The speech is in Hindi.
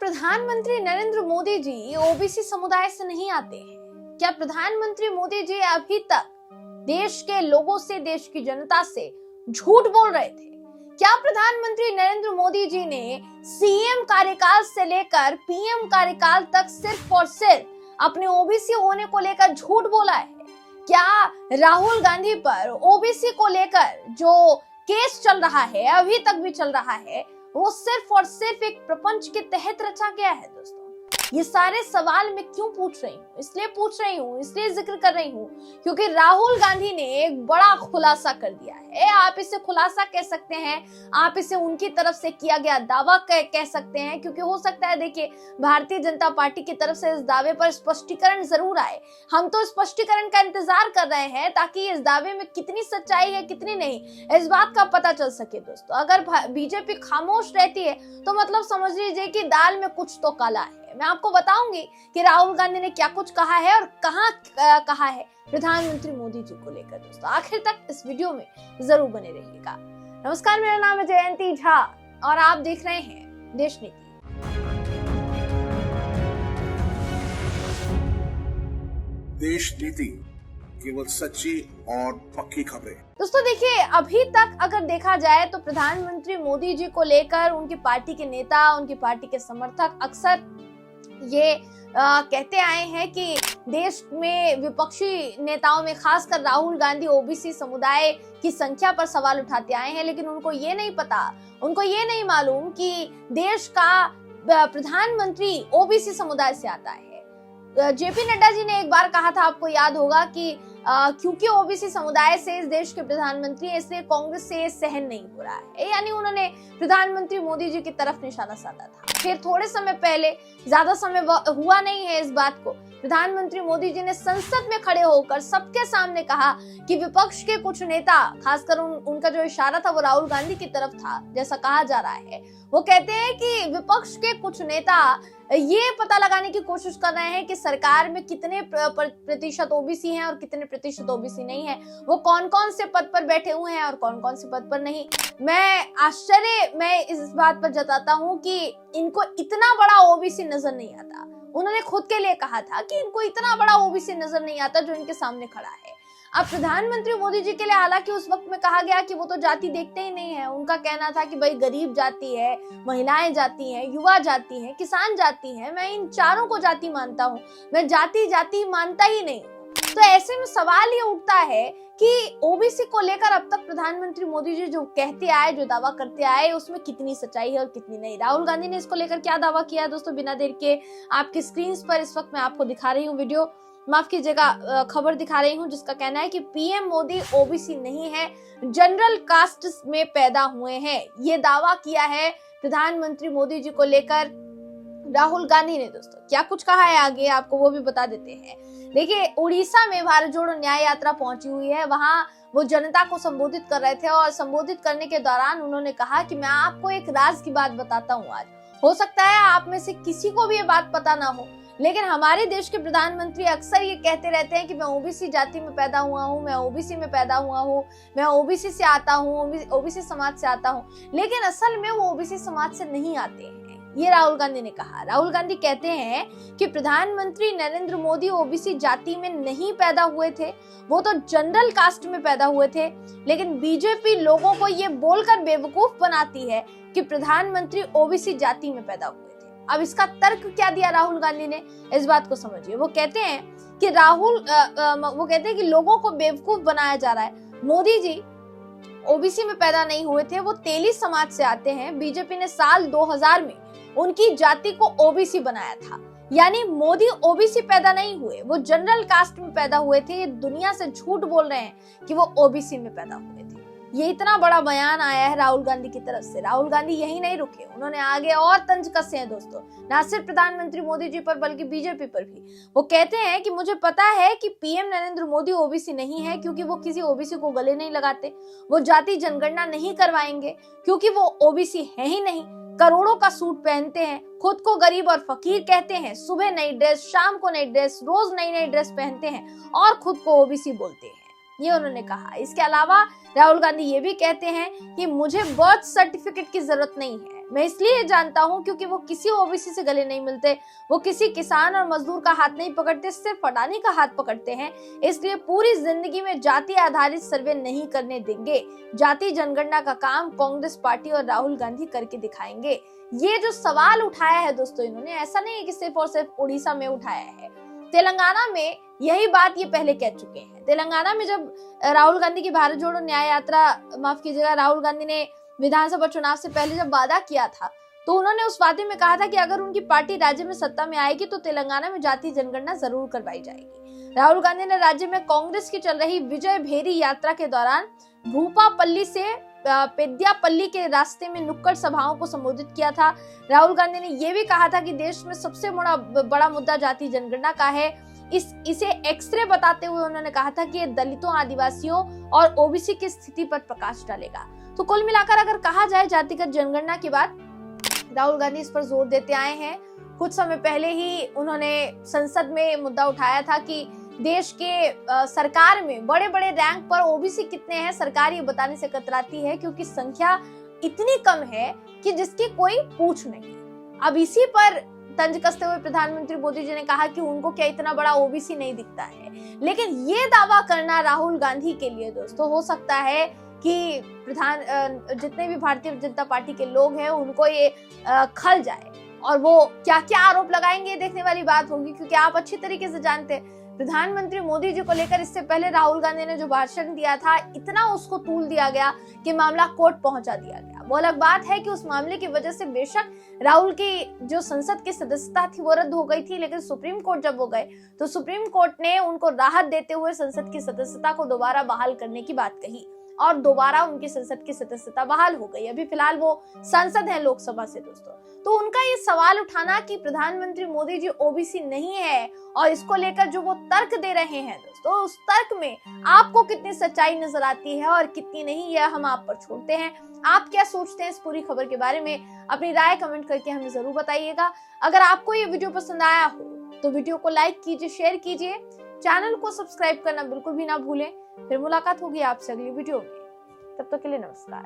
प्रधानमंत्री नरेंद्र मोदी जी ओबीसी समुदाय से नहीं आते हैं? क्या प्रधानमंत्री मोदी जी अभी तक देश के लोगों से, देश की जनता से झूठ बोल रहे थे? क्या प्रधानमंत्री नरेंद्र मोदी जी ने सीएम कार्यकाल से लेकर पीएम कार्यकाल तक सिर्फ और सिर्फ अपने ओबीसी होने को लेकर झूठ बोला है? क्या राहुल गांधी पर ओबीसी को लेकर जो केस चल रहा है, अभी तक भी चल रहा है, वो सिर्फ और सिर्फ एक प्रपंच के तहत रचा गया है? दोस्तों, ये सारे सवाल मैं क्यों पूछ रही हूँ? इसलिए पूछ रही हूँ, इसलिए जिक्र कर रही हूँ क्योंकि राहुल गांधी ने एक बड़ा खुलासा कर दिया है। आप इसे खुलासा कह सकते हैं, आप इसे उनकी तरफ से किया गया दावा कह सकते हैं, क्योंकि हो सकता है, देखिए, भारतीय जनता पार्टी की तरफ से इस दावे पर स्पष्टीकरण जरूर आए। हम तो स्पष्टीकरण का इंतजार कर रहे हैं ताकि इस दावे में कितनी सच्चाई है, कितनी नहीं, इस बात का पता चल सके। दोस्तों, अगर बीजेपी खामोश रहती है तो मतलब समझ लीजिए कि दाल में कुछ तो काला है। मैं आपको बताऊंगी कि राहुल गांधी ने क्या कुछ कहा है और कहां कहा है प्रधानमंत्री मोदी जी को लेकर। दोस्तों, आखिर तक इस वीडियो में जरूर बने रहिएगा। नमस्कार, मेरा नाम है जयंती झा और आप देख रहे हैं देश नीति। देश नीति, केवल सच्ची और पक्की खबरें। दोस्तों देखिए, अभी तक अगर देखा जाए तो प्रधानमंत्री मोदी जी को लेकर उनकी पार्टी के नेता, उनकी पार्टी के समर्थक अक्सर ये कहते आए हैं कि देश में विपक्षी नेताओं में खासकर राहुल गांधी ओबीसी समुदाय की संख्या पर सवाल उठाते आए हैं, लेकिन उनको ये नहीं पता, उनको ये नहीं मालूम कि देश का प्रधानमंत्री ओबीसी समुदाय से आता है। जेपी नड्डा जी ने एक बार कहा था, आपको याद होगा, कि क्योंकि ओबीसी समुदाय से इस देश के प्रधानमंत्री हैं, इसलिए कांग्रेस से सहन नहीं हो रहा है। यानी उन्होंने प्रधानमंत्री मोदी जी की तरफ निशाना साधा था। फिर थोड़े समय पहले, ज्यादा समय हुआ नहीं है इस बात को, प्रधानमंत्री मोदी जी ने संसद में खड़े होकर सबके सामने कहा कि विपक्ष के कुछ नेता, खासकर उनका जो इशारा था वो राहुल गांधी की तरफ था, जैसा कहा जा रहा है। वो कहते हैं कि विपक्ष के कुछ नेता ये पता लगाने की कोशिश कर रहे हैं कि सरकार में कितने प्रतिशत ओबीसी हैं और कितने प्रतिशत ओबीसी नहीं है, वो कौन कौन से पद पर बैठे हुए हैं और कौन कौन से पद पर नहीं। मैं इस बात पर जताता हूँ कि इनको इतना बड़ा ओबीसी नजर नहीं आता। उन्होंने खुद के लिए कहा था कि इनको इतना बड़ा ओबीसी नजर नहीं आता जो इनके सामने खड़ा है। अब प्रधानमंत्री मोदी जी के लिए हालांकि उस वक्त में कहा गया कि वो तो जाति देखते ही नहीं है। उनका कहना था कि भाई गरीब जाति है, महिलाएं जाति हैं, युवा जाति हैं, किसान जाति हैं, मैं इन चारों को जाति मानता हूँ, मैं जाति मानता ही नहीं। तो ऐसे में सवाल ये उठता है कि ओबीसी को लेकर अब तक प्रधानमंत्री मोदी जी जो कहते आए, जो दावा करते आए, उसमें कितनी सच्चाई है और कितनी नहीं। राहुल गांधी ने इसको लेकर क्या दावा किया दोस्तों, बिना देर के आपकी स्क्रीन पर इस वक्त मैं आपको दिखा रही हूँ वीडियो, माफ कीजिएगा, खबर दिखा रही हूँ, जिसका कहना है कि पीएम मोदी ओबीसी नहीं है, जनरल कास्ट में पैदा हुए हैं। ये दावा किया है प्रधानमंत्री मोदी जी को लेकर राहुल गांधी ने। दोस्तों, क्या कुछ कहा है आगे आपको वो भी बता देते हैं। देखिए, उड़ीसा में भारत जोड़ो न्याय यात्रा पहुंची हुई है। वहां वो जनता को संबोधित कर रहे थे और संबोधित करने के दौरान उन्होंने कहा कि मैं आपको एक राज की बात बताता हूँ आज। हो सकता है आप में से किसी को भी ये बात पता ना हो, लेकिन हमारे देश के प्रधानमंत्री अक्सर ये कहते रहते हैं कि मैं ओबीसी जाति में पैदा हुआ हूँ, मैं ओबीसी में पैदा हुआ हूँ, मैं ओबीसी से आता हूँ, ओबीसी समाज से आता हूँ, लेकिन असल में वो ओबीसी समाज से नहीं आते हैं। ये राहुल गांधी ने कहा। राहुल गांधी कहते हैं कि प्रधानमंत्री नरेंद्र मोदी ओबीसी जाति में नहीं पैदा हुए थे, वो तो जनरल कास्ट में पैदा हुए थे, लेकिन बीजेपी लोगों को ये बोलकर बेवकूफ बनाती है कि प्रधानमंत्री ओबीसी जाति में पैदा हुए थे। अब इसका तर्क क्या दिया राहुल गांधी ने, इस बात को समझिए। वो कहते हैं कि वो कहते हैं कि लोगों को बेवकूफ बनाया जा रहा है। मोदी जी ओबीसी में पैदा नहीं हुए थे, वो तेली समाज से आते हैं। बीजेपी ने साल 2000 में उनकी जाति को ओबीसी बनाया था। यानी मोदी ओबीसी पैदा नहीं हुए, वो जनरल कास्ट में पैदा हुए थे। ये दुनिया से झूठ बोल रहे हैं कि वो ओबीसी में पैदा हुए थे। ये इतना बड़ा बयान आया है राहुल गांधी की तरफ से। राहुल गांधी यही नहीं रुके, उन्होंने आगे और तंज कसे हैं दोस्तों, ना सिर्फ प्रधानमंत्री मोदी जी पर बल्कि बीजेपी पर भी। वो कहते हैं कि मुझे पता है कि पीएम नरेंद्र मोदी ओबीसी नहीं है क्योंकि वो किसी ओबीसी को गले नहीं लगाते, वो जाति जनगणना नहीं करवाएंगे क्योंकि वो ओबीसी है ही नहीं, करोड़ों का सूट पहनते हैं, खुद को गरीब और फकीर कहते हैं, सुबह नई ड्रेस, शाम को नई ड्रेस, रोज नई नई ड्रेस पहनते हैं और खुद को ओबीसी बोलते हैं। ये उन्होंने कहा। इसके अलावा राहुल गांधी ये भी कहते हैं कि मुझे बर्थ सर्टिफिकेट की जरूरत नहीं है, मैं इसलिए जानता हूं क्योंकि वो किसी ओबीसी से गले नहीं मिलते, वो किसी किसान और मजदूर का हाथ नहीं पकड़ते, सिर्फ अडानी का हाथ पकड़ते हैं। इसलिए पूरी जिंदगी में जाति आधारित सर्वे नहीं करने देंगे। जाति जनगणना का काम कांग्रेस पार्टी और राहुल गांधी करके दिखाएंगे। ये जो सवाल उठाया है दोस्तों, इन्होंने ऐसा नहीं है कि सिर्फ और सिर्फ उड़ीसा में उठाया है, तेलंगाना में यही बात ये पहले कह चुके हैं। तेलंगाना में जब राहुल गांधी की भारत जोड़ो न्याय यात्रा, माफ कीजिएगा, राहुल गांधी ने विधानसभा चुनाव से पहले जब वादा किया था, तो उन्होंने उस वादे में कहा था कि अगर उनकी पार्टी राज्य में सत्ता में आएगी तो तेलंगाना में जाति जनगणना जरूर करवाई जाएगी। राहुल गांधी ने राज्य में कांग्रेस की चल रही विजय भेरी यात्रा के दौरान भूपापल्ली से पेद्यापल्ली के रास्ते में नुक्कड़ सभाओं को संबोधित किया था। राहुल गांधी ने यह भी कहा था कि देश में सबसे बड़ा मुद्दा जाति जनगणना का है। इसे एक्सरे बताते हुए उन्होंने कहा था कि ये दलितों, आदिवासियों और ओबीसी की स्थिति पर प्रकाश डालेगा। तो कुल मिलाकर अगर कहा जाए जातिगत जनगणना की बात, राहुल गांधी इस पर जोर देते आए हैं। कुछ समय पहले ही उन्होंने संसद में मुद्दा उठाया था कि देश के सरकार में बड़े बड़े रैंक पर ओबीसी कितने हैं, सरकार ये बताने से कतराती है क्योंकि संख्या इतनी कम है कि जिसकी कोई पूछ नहीं। अब इसी पर तंज कसते हुए प्रधानमंत्री मोदी जी ने कहा कि उनको क्या इतना बड़ा ओबीसी नहीं दिखता है। लेकिन ये दावा करना राहुल गांधी के लिए दोस्तों हो सकता है कि जितने भी भारतीय जनता पार्टी के लोग हैं उनको ये खल जाए, और वो क्या क्या आरोप लगाएंगे देखने वाली बात होगी। क्योंकि आप अच्छी तरीके से जानते हैं प्रधानमंत्री मोदी जी को लेकर इससे पहले राहुल गांधी ने जो भाषण दिया था, इतना उसको तूल दिया गया कि मामला कोर्ट पहुंचा दिया गया। वो अलग बात है कि उस मामले की वजह से बेशक राहुल की जो संसद की सदस्यता थी वो रद्द हो गई थी, लेकिन सुप्रीम कोर्ट जब वो गए तो सुप्रीम कोर्ट ने उनको राहत देते हुए संसद की सदस्यता को दोबारा बहाल करने की बात कही और दोबारा उनकी संसद की सदस्यता बहाल हो गई। अभी फिलहाल वो सांसद हैं लोकसभा से दोस्तों। तो उनका ये सवाल उठाना कि प्रधानमंत्री मोदी जी ओबीसी नहीं है और इसको लेकर जो वो तर्क दे रहे हैं दोस्तों, उस तर्क में आपको कितनी सच्चाई नजर आती है और कितनी नहीं, यह हम आप पर छोड़ते हैं। आप क्या सोचते हैं इस पूरी खबर के बारे में? अपनी राय कमेंट करके हमें जरूर बताइएगा। अगर आपको ये वीडियो पसंद आया हो तो वीडियो को लाइक कीजिए, शेयर कीजिए, चैनल को सब्सक्राइब करना बिल्कुल भी ना भूलें। फिर मुलाकात होगी आपसे अगली वीडियो में, तब तक के लिए नमस्कार।